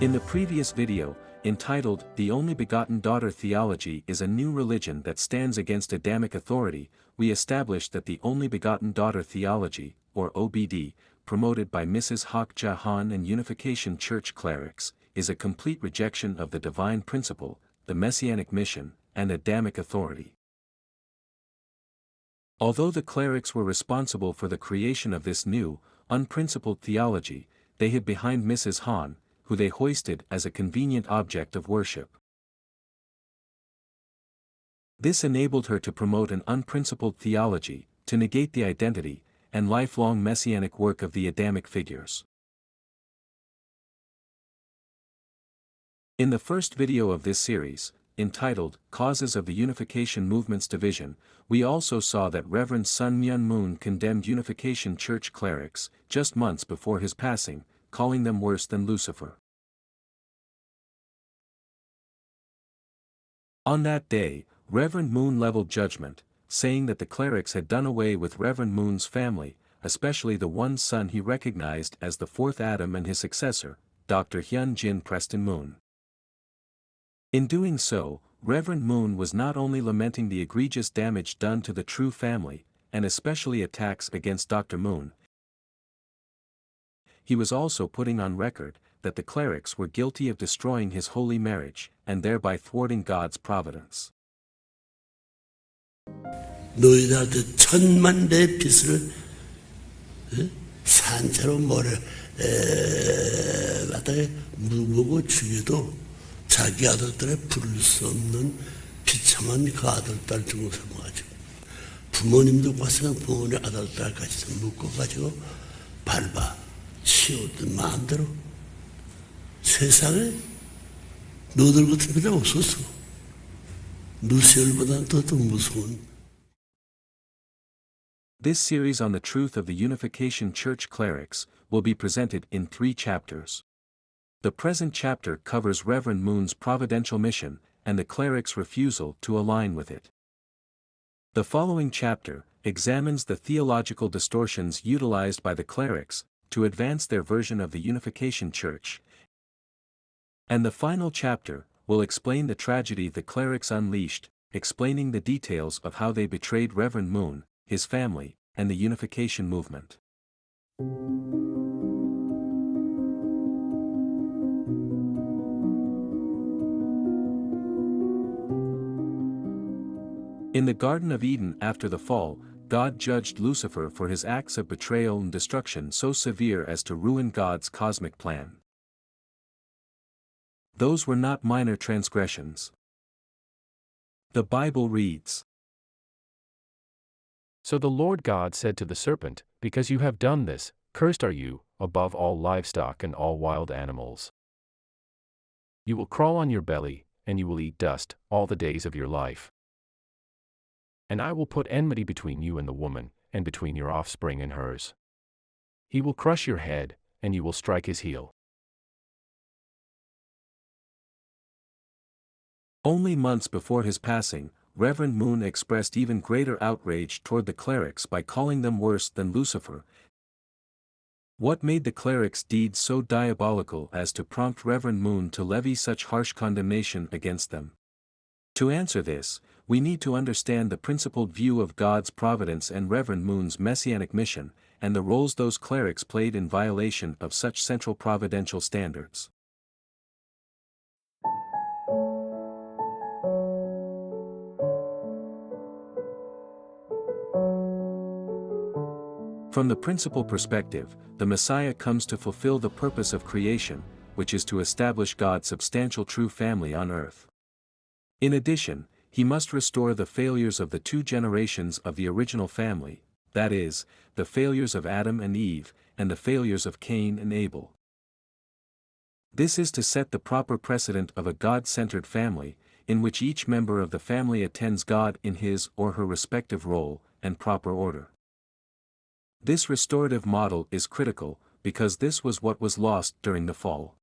In the previous video, entitled The Only Begotten Daughter Theology is a New Religion That Stands Against Adamic Authority, we established that the Only Begotten Daughter Theology, or OBD, promoted by Mrs. Hak Ja Han and Unification Church Clerics, is a complete rejection of the divine principle, the messianic mission, and Adamic authority. Although the clerics were responsible for the creation of this new, unprincipled theology, they hid behind Mrs. Han, who they hoisted as a convenient object of worship. This enabled her to promote an unprincipled theology, to negate the identity and lifelong messianic work of the Adamic figures. In the first video of this series, entitled Causes of the Unification Movement's Division, we also saw that Reverend Sun Myung Moon condemned Unification Church clerics just months before his passing, calling them worse than Lucifer. On that day, Reverend Moon leveled judgment, saying that the clerics had done away with Reverend Moon's family, especially the one son he recognized as the fourth Adam and his successor, Dr. Hyun Jin Preston Moon. In doing so, Reverend Moon was not only lamenting the egregious damage done to the true family, and especially attacks against Dr. Moon, he was also putting on record that the clerics were guilty of destroying his holy marriage, and thereby thwarting God's providence. 너희들한테 천만 대 빚을 산채로 모래 갖다가 물고 죽여도 자기 아들들의 부를 수 없는 비참한 그 아들딸 중에서 모아가지고 부모님도 와서 부모님 아들딸까지 묶어가지고 밟아 치우든 마음대로 세상에 너들 같은 데가 없었어. 누세울보다는 더 무서운. This series on the truth of the Unification Church clerics will be presented in 3 chapters. The present chapter covers Reverend Moon's providential mission and the clerics' refusal to align with it. The following chapter examines the theological distortions utilized by the clerics to advance their version of the Unification Church. And the final chapter will explain the tragedy the clerics unleashed, explaining the details of how they betrayed Reverend Moon, his family, and the Unification movement. In the Garden of Eden after the fall, God judged Lucifer for his acts of betrayal and destruction so severe as to ruin God's cosmic plan. Those were not minor transgressions. The Bible reads, So the Lord God said to the serpent, Because you have done this, cursed are you, above all livestock and all wild animals. You will crawl on your belly, and you will eat dust, all the days of your life. And I will put enmity between you and the woman, and between your offspring and hers. He will crush your head, and you will strike his heel. Only months before his passing, Reverend Moon expressed even greater outrage toward the clerics by calling them worse than Lucifer. What made the clerics' deeds so diabolical as to prompt Reverend Moon to levy such harsh condemnation against them? To answer this, we need to understand the principled view of God's providence and Reverend Moon's messianic mission, and the roles those clerics played in violation of such central providential standards. From the principal perspective, the Messiah comes to fulfill the purpose of creation, which is to establish God's substantial true family on earth. In addition, he must restore the failures of the 2 generations of the original family, that is, the failures of Adam and Eve, and the failures of Cain and Abel. This is to set the proper precedent of a God-centered family, in which each member of the family attends God in his or her respective role and proper order. This restorative model is critical, because this was what was lost during the fall.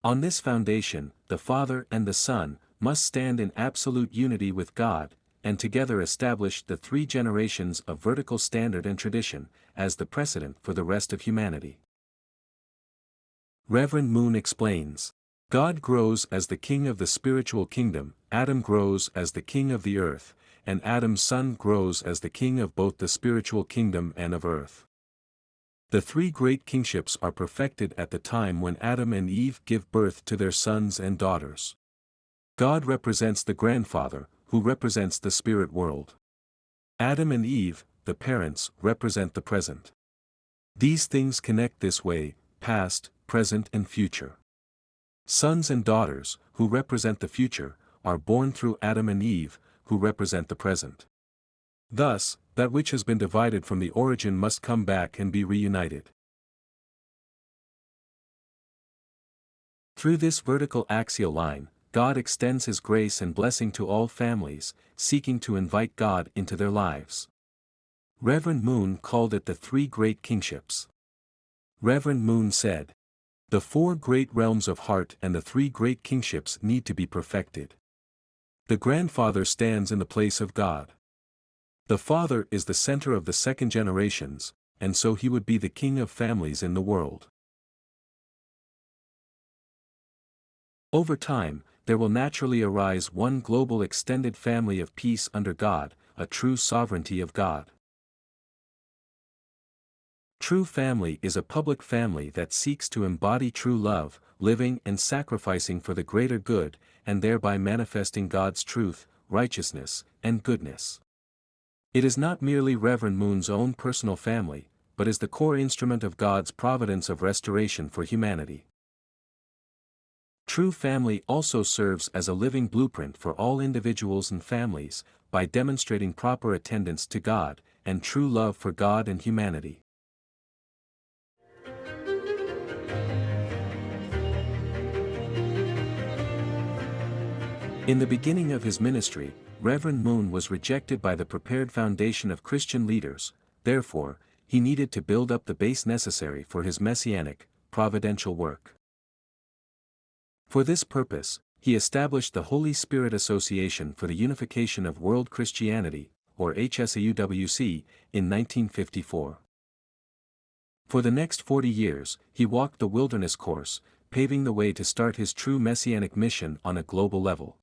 On this foundation, the Father and the Son must stand in absolute unity with God, and together establish the 3 generations of vertical standard and tradition, as the precedent for the rest of humanity. Reverend Moon explains. God grows as the king of the spiritual kingdom, Adam grows as the king of the earth, and Adam's son grows as the king of both the spiritual kingdom and of earth. The three great kingships are perfected at the time when Adam and Eve give birth to their sons and daughters. God represents the grandfather, who represents the spirit world. Adam and Eve, the parents, represent the present. These things connect this way, past, present and future. Sons and daughters, who represent the future, are born through Adam and Eve, who represent the present. Thus, that which has been divided from the origin must come back and be reunited. Through this vertical axial line, God extends His grace and blessing to all families, seeking to invite God into their lives. Reverend Moon called it the three great kingships. Reverend Moon said, "The four great realms of heart and the three great kingships need to be perfected. The grandfather stands in the place of God. The father is the center of the second generations, and so he would be the king of families in the world. Over time, there will naturally arise one global extended family of peace under God, a true sovereignty of God. True family is a public family that seeks to embody true love, living and sacrificing for the greater good, and thereby manifesting God's truth, righteousness, and goodness. It is not merely Reverend Moon's own personal family, but is the core instrument of God's providence of restoration for humanity. True family also serves as a living blueprint for all individuals and families, by demonstrating proper attendance to God, and true love for God and humanity. In the beginning of his ministry, Reverend Moon was rejected by the prepared foundation of Christian leaders, therefore, he needed to build up the base necessary for his messianic, providential work. For this purpose, he established the Holy Spirit Association for the Unification of World Christianity, or HSAUWC, in 1954. For the next 40 years, he walked the wilderness course, paving the way to start his true messianic mission on a global level.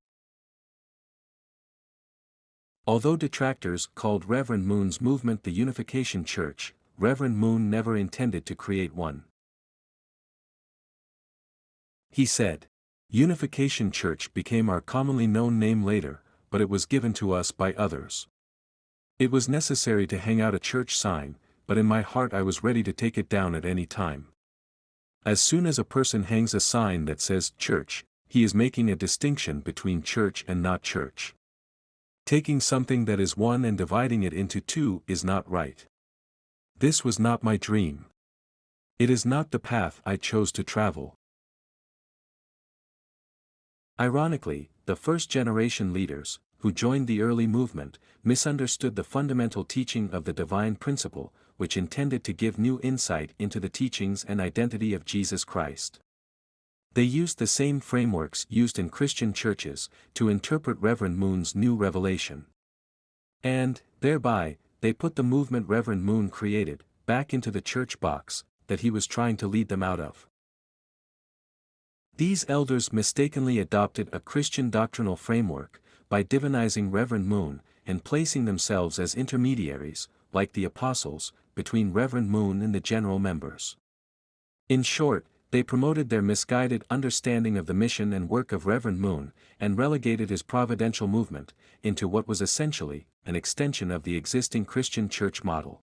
Although detractors called Reverend Moon's movement the Unification Church, Reverend Moon never intended to create one. He said, "Unification Church became our commonly known name later, but it was given to us by others. It was necessary to hang out a church sign, but in my heart I was ready to take it down at any time. As soon as a person hangs a sign that says church, he is making a distinction between church and not church. Taking something that is one and dividing it into two is not right. This was not my dream. It is not the path I chose to travel." Ironically, the first-generation leaders, who joined the early movement, misunderstood the fundamental teaching of the divine principle, which intended to give new insight into the teachings and identity of Jesus Christ. They used the same frameworks used in Christian churches to interpret Reverend Moon's new revelation. And, thereby, they put the movement Reverend Moon created, back into the church box that he was trying to lead them out of. These elders mistakenly adopted a Christian doctrinal framework, by divinizing Reverend Moon, and placing themselves as intermediaries, like the apostles, between Reverend Moon and the general members. In short, they promoted their misguided understanding of the mission and work of Reverend Moon, and relegated his providential movement, into what was essentially, an extension of the existing Christian church model.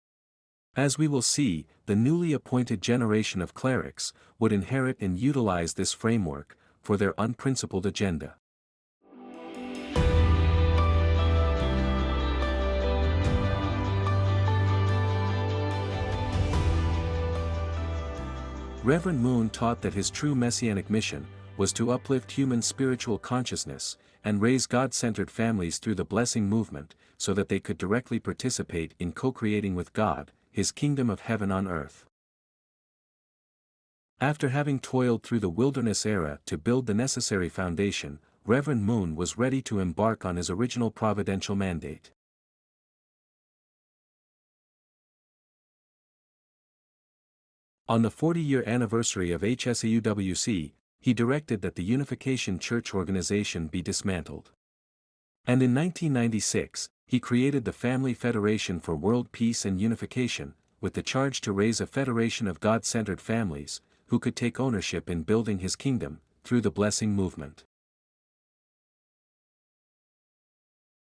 As we will see, the newly appointed generation of clerics, would inherit and utilize this framework, for their unprincipled agenda. Reverend Moon taught that his true messianic mission was to uplift human spiritual consciousness and raise God-centered families through the blessing movement, so that they could directly participate in co-creating with God, His kingdom of heaven on earth. After having toiled through the wilderness era to build the necessary foundation, Reverend Moon was ready to embark on his original providential mandate. On the 40-year anniversary of HSAUWC, he directed that the Unification Church organization be dismantled. And in 1996, he created the Family Federation for World Peace and Unification, with the charge to raise a federation of God-centered families, who could take ownership in building his kingdom, through the blessing movement.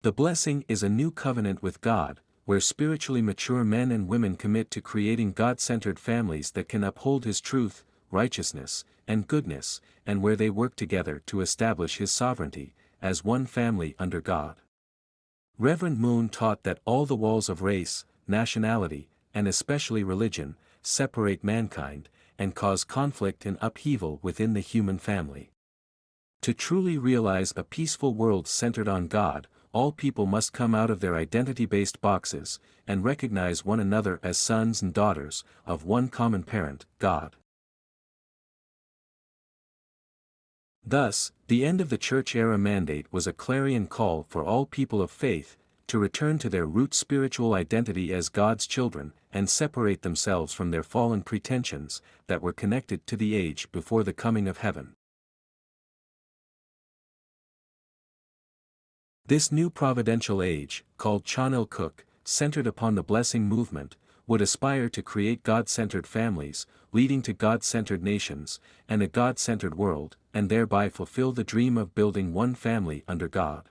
The blessing is a new covenant with God, where spiritually mature men and women commit to creating God-centered families that can uphold His truth, righteousness, and goodness, and where they work together to establish His sovereignty, as one family under God. Reverend Moon taught that all the walls of race, nationality, and especially religion, separate mankind, and cause conflict and upheaval within the human family. To truly realize a peaceful world centered on God, all people must come out of their identity-based boxes, and recognize one another as sons and daughters, of one common parent, God. Thus, the end of the church-era mandate was a clarion call for all people of faith, to return to their root spiritual identity as God's children, and separate themselves from their fallen pretensions, that were connected to the age before the coming of heaven. This new providential age, called Chanel Cook, centered upon the blessing movement, would aspire to create God-centered families, leading to God-centered nations, and a God-centered world, and thereby fulfill the dream of building one family under God.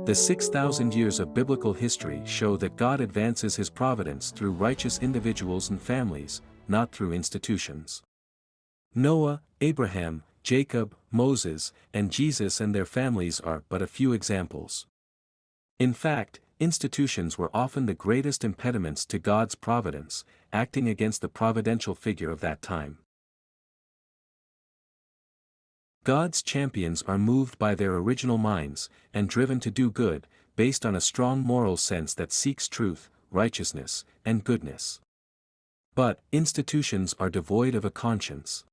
The 6,000 years of biblical history show that God advances His providence through righteous individuals and families, not through institutions. Noah, Abraham, Jacob, Moses, and Jesus and their families are but a few examples. In fact, institutions were often the greatest impediments to God's providence, acting against the providential figure of that time. God's champions are moved by their original minds, and driven to do good, based on a strong moral sense that seeks truth, righteousness, and goodness. But institutions are devoid of a conscience.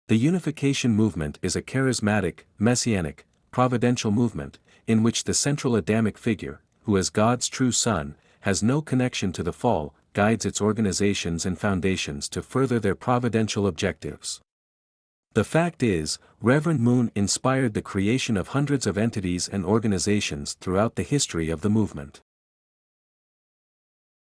The Unification movement is a charismatic, messianic, providential movement, in which the central Adamic figure, who as God's true Son, has no connection to the fall, guides its organizations and foundations to further their providential objectives. The fact is, Reverend Moon inspired the creation of hundreds of entities and organizations throughout the history of the movement.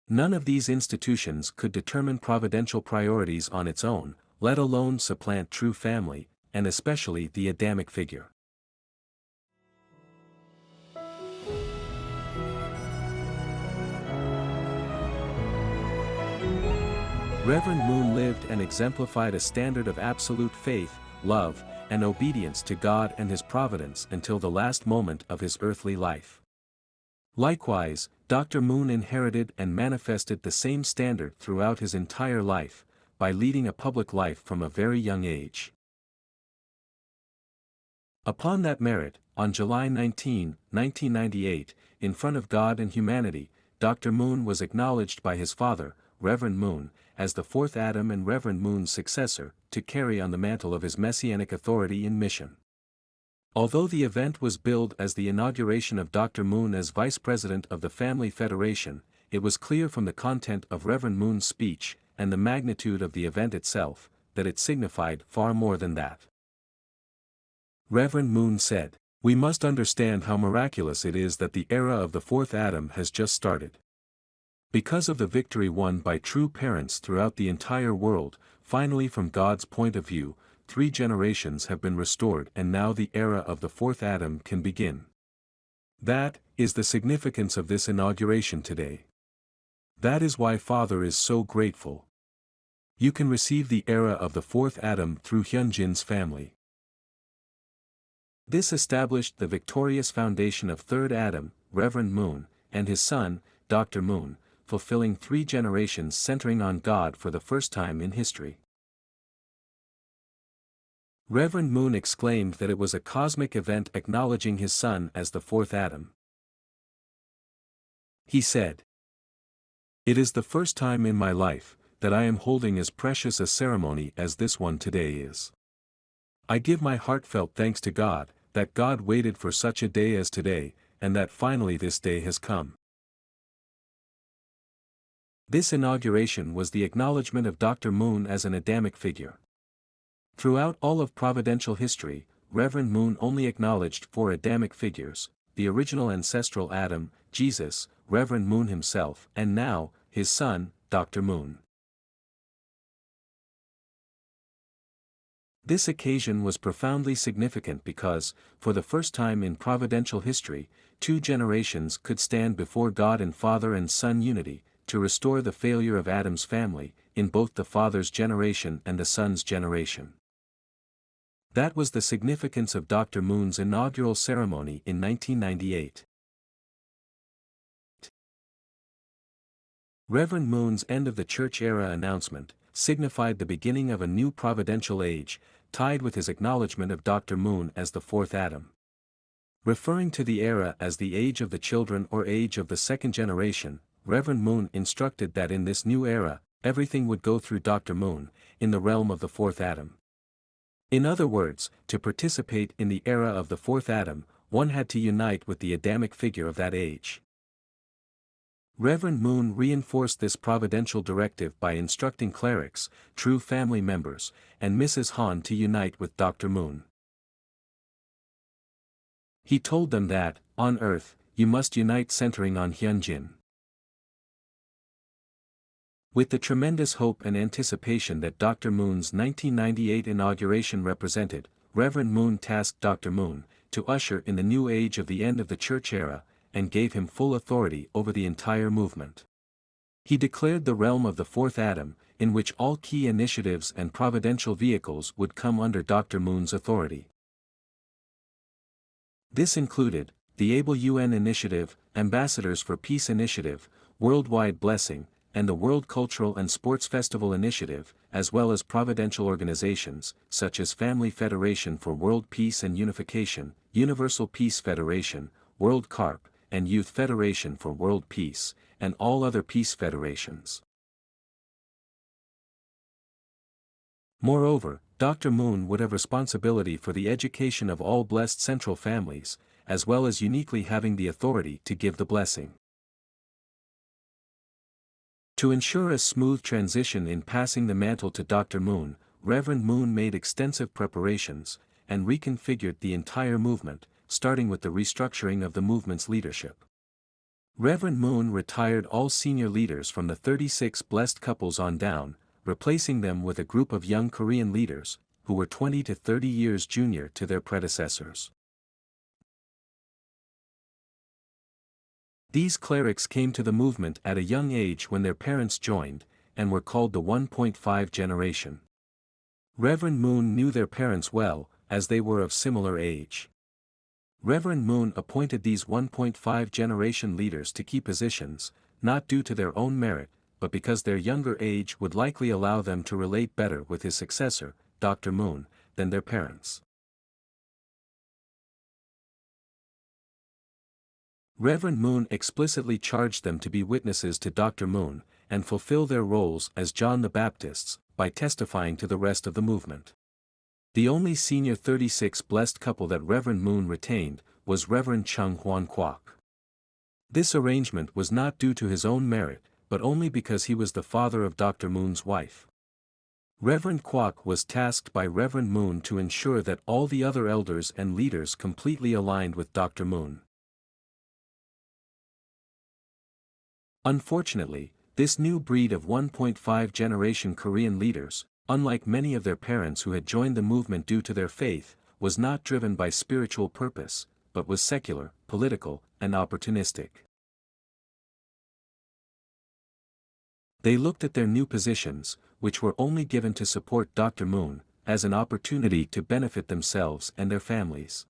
None of these institutions could determine providential priorities on its own, let alone supplant true family, and especially the Adamic figure. Reverend Moon lived and exemplified a standard of absolute faith, love, and obedience to God and His providence until the last moment of his earthly life. Likewise, Dr. Moon inherited and manifested the same standard throughout his entire life, by leading a public life from a very young age. Upon that merit, on July 19, 1998, in front of God and humanity, Dr. Moon was acknowledged by his father, Reverend Moon, as the fourth Adam and Reverend Moon's successor, to carry on the mantle of his messianic authority and mission. Although the event was billed as the inauguration of Dr. Moon as Vice President of the Family Federation, it was clear from the content of Reverend Moon's speech, and the magnitude of the event itself, that it signified far more than that. Reverend Moon said, "We must understand how miraculous it is that the era of the fourth Adam has just started. Because of the victory won by true parents throughout the entire world, finally from God's point of view, 3 generations have been restored and now the era of the fourth Adam can begin. That is the significance of this inauguration today. That is why Father is so grateful. You can receive the era of the fourth Adam through Hyunjin's family." This established the victorious foundation of third Adam, Reverend Moon, and his son, Dr. Moon, fulfilling 3 generations centering on God for the first time in history. Reverend Moon exclaimed that it was a cosmic event acknowledging his son as the fourth Adam. He said, "It is the first time in my life that I am holding as precious a ceremony as this one today is. I give my heartfelt thanks to God that God waited for such a day as today, and that finally this day has come. This inauguration was the acknowledgement of Dr. Moon as an Adamic figure. Throughout all of providential history, Reverend Moon only acknowledged 4 Adamic figures: the original ancestral Adam, Jesus, Reverend Moon himself, and now, his son, Dr. Moon. This occasion was profoundly significant because, for the first time in providential history, 2 generations could stand before God in Father and Son unity, to restore the failure of Adam's family, in both the Father's generation and the Son's generation. That was the significance of Dr. Moon's inaugural ceremony in 1998. Reverend Moon's end of the church era announcement signified the beginning of a new providential age, tied with his acknowledgement of Dr. Moon as the 4th Adam. Referring to the era as the age of the children or age of the second generation, Reverend Moon instructed that in this new era, everything would go through Dr. Moon, in the realm of the 4th Adam. In other words, to participate in the era of the 4th Adam, one had to unite with the Adamic figure of that age. Reverend Moon reinforced this providential directive by instructing clerics, true family members, and Mrs. Han to unite with Dr. Moon. He told them that, on earth, you must unite centering on Hyunjin. With the tremendous hope and anticipation that Dr. Moon's 1998 inauguration represented, Reverend Moon tasked Dr. Moon to usher in the new age of the end of the church era, and gave him full authority over the entire movement. He declared the realm of the 4th Adam, in which all key initiatives and providential vehicles would come under Dr. Moon's authority. This included the Able UN Initiative, Ambassadors for Peace Initiative, Worldwide Blessing, and the World Cultural and Sports Festival Initiative, as well as providential organizations, such as Family Federation for World Peace and Unification, Universal Peace Federation, World CARP, and Youth Federation for World Peace, and all other peace federations. Moreover, Dr. Moon would have responsibility for the education of all blessed central families, as well as uniquely having the authority to give the blessing. To ensure a smooth transition in passing the mantle to Dr. Moon, Reverend Moon made extensive preparations, and reconfigured the entire movement, starting with the restructuring of the movement's leadership. Reverend Moon retired all senior leaders from the 36 blessed couples on down, replacing them with a group of young Korean leaders, who were 20 to 30 years junior to their predecessors. These clerics came to the movement at a young age when their parents joined, and were called the 1.5 generation. Reverend Moon knew their parents well, as they were of similar age. Reverend Moon appointed these 1.5 generation leaders to key positions, not due to their own merit, but because their younger age would likely allow them to relate better with his successor, Dr. Moon, than their parents. Reverend Moon explicitly charged them to be witnesses to Dr. Moon, and fulfill their roles as John the Baptists, by testifying to the rest of the movement. The only senior 36 blessed couple that Reverend Moon retained, was Reverend Chung Hwan Kwok. This arrangement was not due to his own merit, but only because he was the father of Dr. Moon's wife. Reverend Kwok was tasked by Reverend Moon to ensure that all the other elders and leaders completely aligned with Dr. Moon. Unfortunately, this new breed of 1.5 generation Korean leaders, unlike many of their parents who had joined the movement due to their faith, was not driven by spiritual purpose, but was secular, political, and opportunistic. They looked at their new positions, which were only given to support Dr. Moon, as an opportunity to benefit themselves and their families.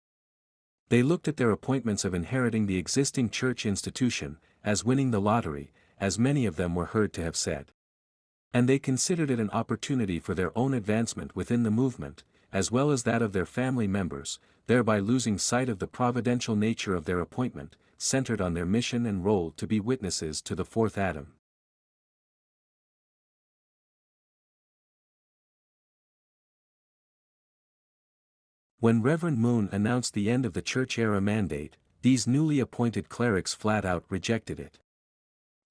They looked at their appointments of inheriting the existing church institution, as winning the lottery, as many of them were heard to have said. And they considered it an opportunity for their own advancement within the movement, as well as that of their family members, thereby losing sight of the providential nature of their appointment, centered on their mission and role to be witnesses to the 4th Adam. When Reverend Moon announced the end of the church-era mandate, these newly appointed clerics flat-out rejected it.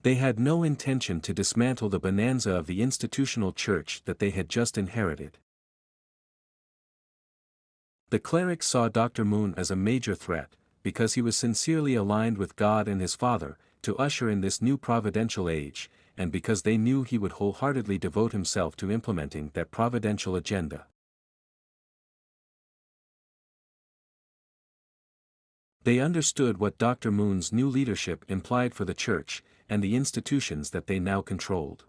They had no intention to dismantle the bonanza of the institutional church that they had just inherited. The clerics saw Dr. Moon as a major threat, because he was sincerely aligned with God and his Father, to usher in this new providential age, and because they knew he would wholeheartedly devote himself to implementing that providential agenda. They understood what Dr. Moon's new leadership implied for the church, and the institutions that they now controlled.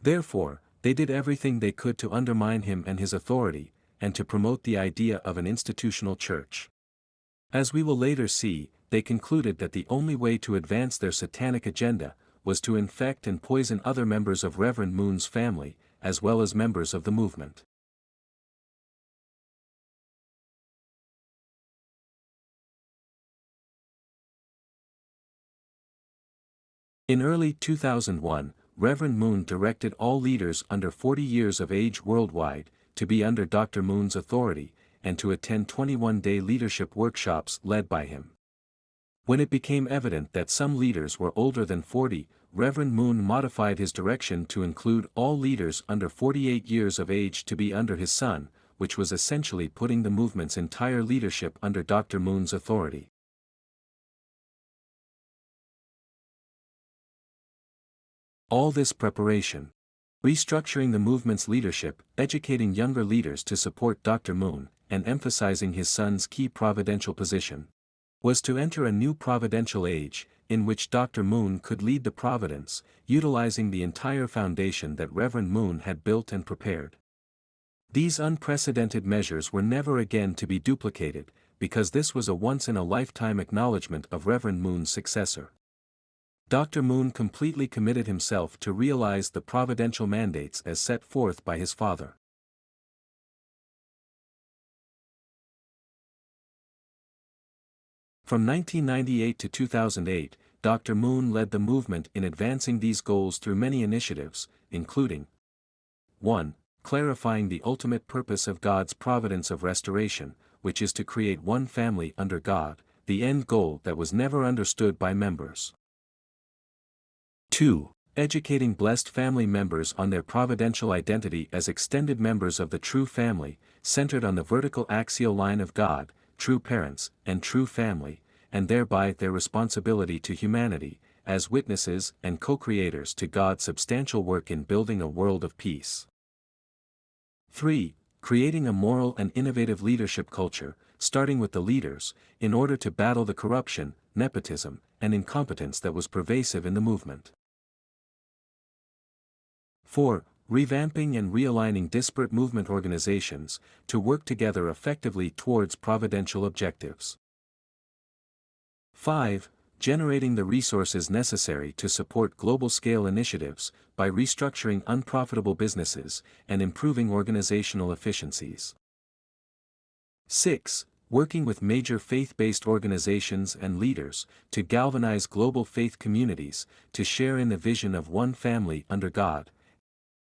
Therefore, they did everything they could to undermine him and his authority, and to promote the idea of an institutional church. As we will later see, they concluded that the only way to advance their satanic agenda was to infect and poison other members of Reverend Moon's family, as well as members of the movement. In early 2001, Reverend Moon directed all leaders under 40 years of age worldwide to be under Dr. Moon's authority, and to attend 21-day leadership workshops led by him. When it became evident that some leaders were older than 40, Reverend Moon modified his direction to include all leaders under 48 years of age to be under his son, which was essentially putting the movement's entire leadership under Dr. Moon's authority. All this preparation, restructuring the movement's leadership, educating younger leaders to support Dr. Moon, and emphasizing his son's key providential position, was to enter a new providential age, in which Dr. Moon could lead the providence, utilizing the entire foundation that Reverend Moon had built and prepared. These unprecedented measures were never again to be duplicated, because this was a once-in-a-lifetime acknowledgement of Reverend Moon's successor. Dr. Moon completely committed himself to realize the providential mandates as set forth by his father. From 1998 to 2008, Dr. Moon led the movement in advancing these goals through many initiatives, including 1. Clarifying the ultimate purpose of God's providence of restoration, which is to create one family under God, the end goal that was never understood by members. 2. Educating blessed family members on their providential identity as extended members of the true family, centered on the vertical axial line of God, true parents, and true family, and thereby their responsibility to humanity, as witnesses and co-creators to God's substantial work in building a world of peace. 3. Creating a moral and innovative leadership culture, starting with the leaders, in order to battle the corruption, nepotism, and incompetence that was pervasive in the movement. 4. Revamping and realigning disparate movement organizations, to work together effectively towards providential objectives. 5. Generating the resources necessary to support global-scale initiatives, by restructuring unprofitable businesses, and improving organizational efficiencies. 6. Working with major faith-based organizations and leaders, to galvanize global faith communities, to share in the vision of one family under God.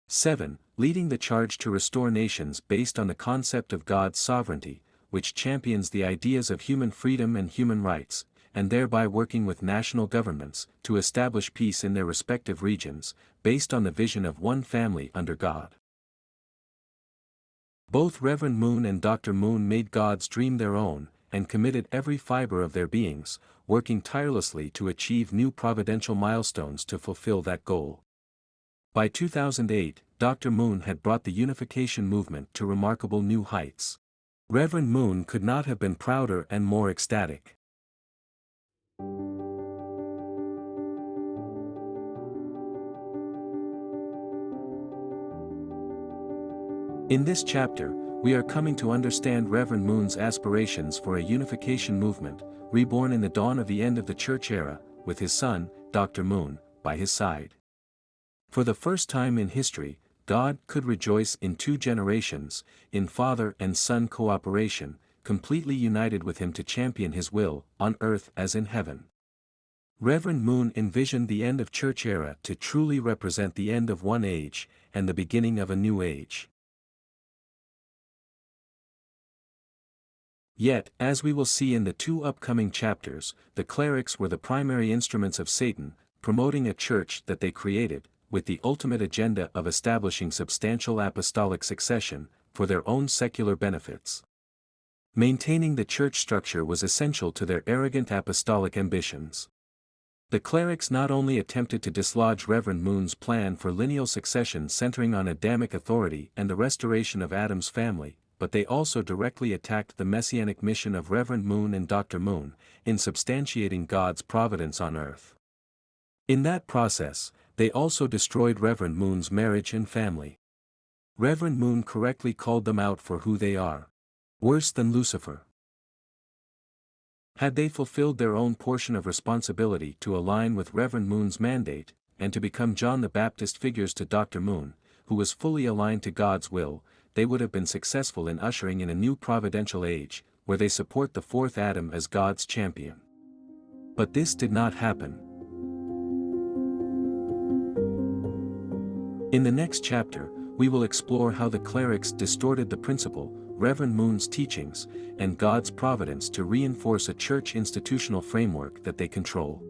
7. Leading the charge to restore nations based on the concept of God's sovereignty, which champions the ideas of human freedom and human rights, and thereby working with national governments to establish peace in their respective regions, based on the vision of one family under God. Both Reverend Moon and Dr. Moon made God's dream their own, and committed every fiber of their beings, working tirelessly to achieve new providential milestones to fulfill that goal. By 2008, Dr. Moon had brought the Unification movement to remarkable new heights. Reverend Moon could not have been prouder and more ecstatic. In this chapter, we are coming to understand Reverend Moon's aspirations for a unification movement, reborn in the dawn of the end of the church era, with his son, Dr. Moon, by his side. For the first time in history, God could rejoice in two generations, in father and son cooperation, completely united with him to champion his will, on earth as in heaven. Reverend Moon envisioned the end of church era to truly represent the end of one age, and the beginning of a new age. Yet, as we will see in the 2 upcoming chapters, the clerics were the primary instruments of Satan, promoting a church that they created, with the ultimate agenda of establishing substantial apostolic succession, for their own secular benefits. Maintaining the church structure was essential to their arrogant apostolic ambitions. The clerics not only attempted to dislodge Reverend Moon's plan for lineal succession centering on Adamic authority and the restoration of Adam's family, but they also directly attacked the messianic mission of Reverend Moon and Dr. Moon, in substantiating God's providence on earth. In that process, they also destroyed Reverend Moon's marriage and family. Reverend Moon correctly called them out for who they are. Worse than Lucifer. Had they fulfilled their own portion of responsibility to align with Reverend Moon's mandate, and to become John the Baptist figures to Dr. Moon, who was fully aligned to God's will, they would have been successful in ushering in a new providential age, where they support the 4th Adam as God's champion. But this did not happen. In the next chapter, we will explore how the clerics distorted the principle, Reverend Moon's teachings, and God's providence to reinforce a church institutional framework that they control.